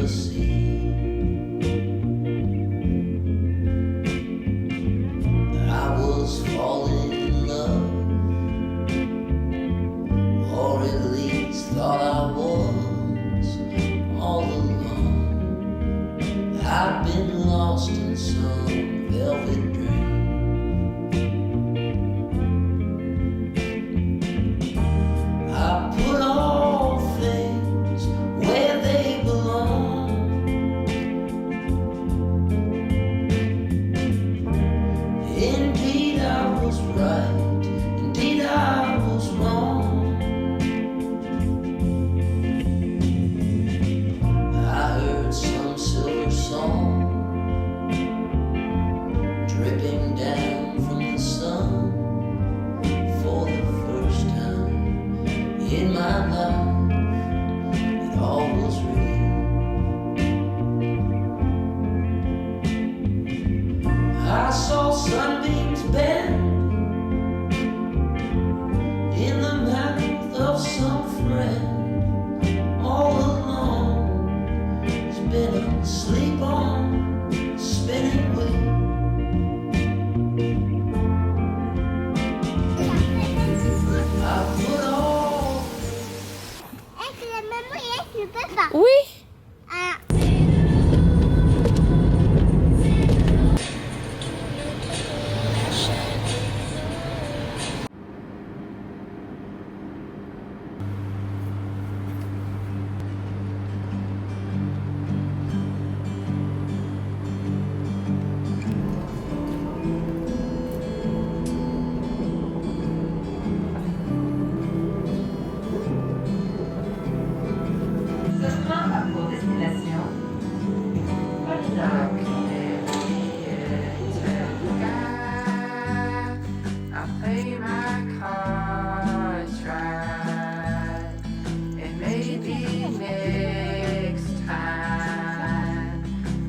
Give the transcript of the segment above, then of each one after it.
see that I was falling in love, or at least thought I was all along. I've been lost in some velvet dream. I put all things where they belong. Indeed I was right, indeed I was wrong. I heard some silver song dripping down from the sun for the first time in my life. It all was real. I saw sunbeams bend in the mouth of some friend. All alone has been asleep on a spinning wheel. I put all Est-ce que la maman est je peux pas. Oui. Ah. Ce train a pour destination Paris-Nord. I play my cards right, and maybe next time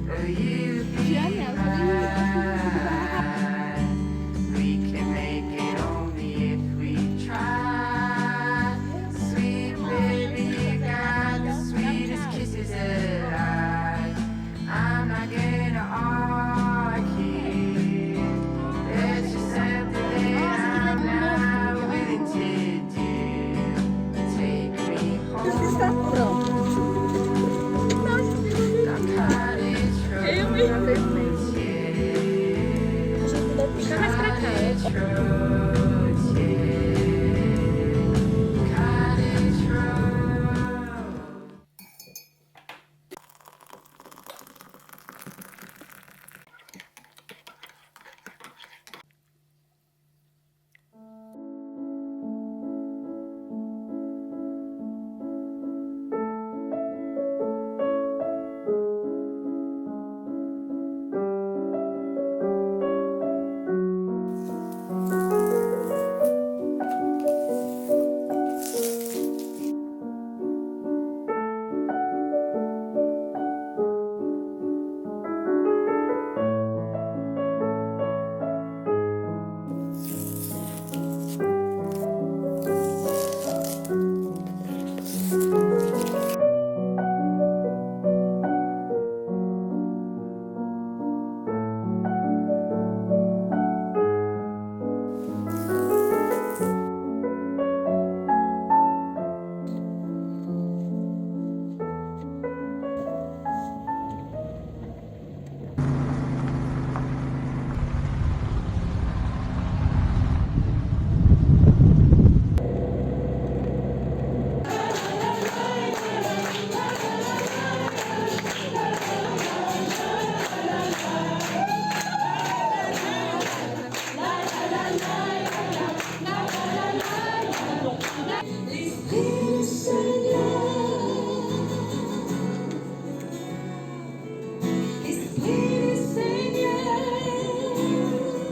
will you be mine? We can make it only if we try. Sweet baby, you got the sweetest kisses alive. I'm not gonna argue. There's just something that I'm not willing to do. Take me home. Our cottage road. Fica mais pra cá. Cottage road, yeah. Cottage road.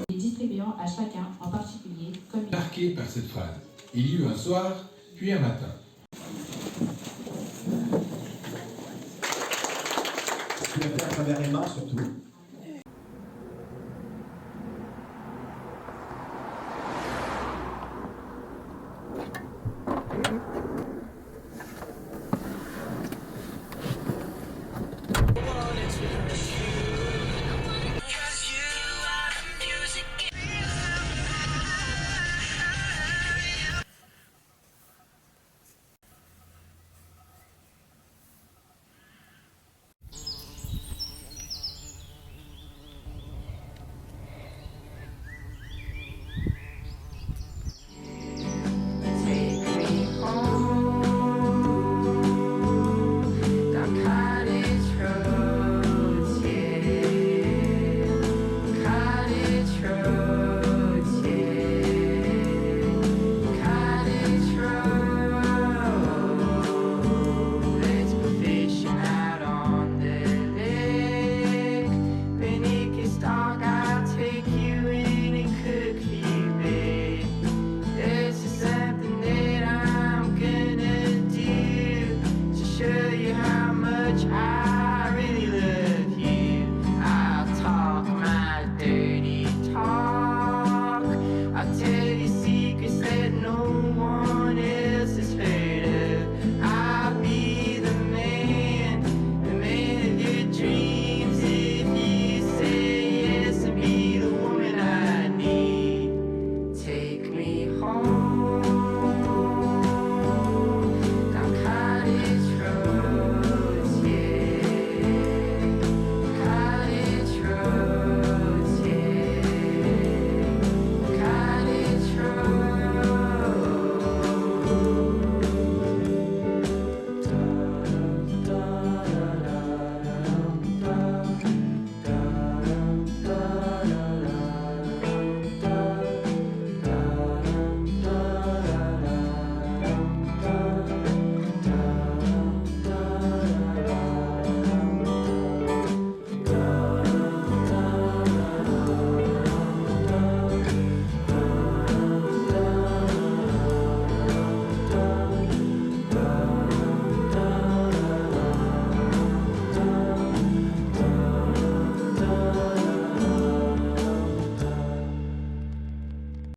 Et distribuant à chacun en particulier comme il Marqué par cette phrase. Il y eut un soir, puis un matin. Tu l'as fait à travers Emma surtout.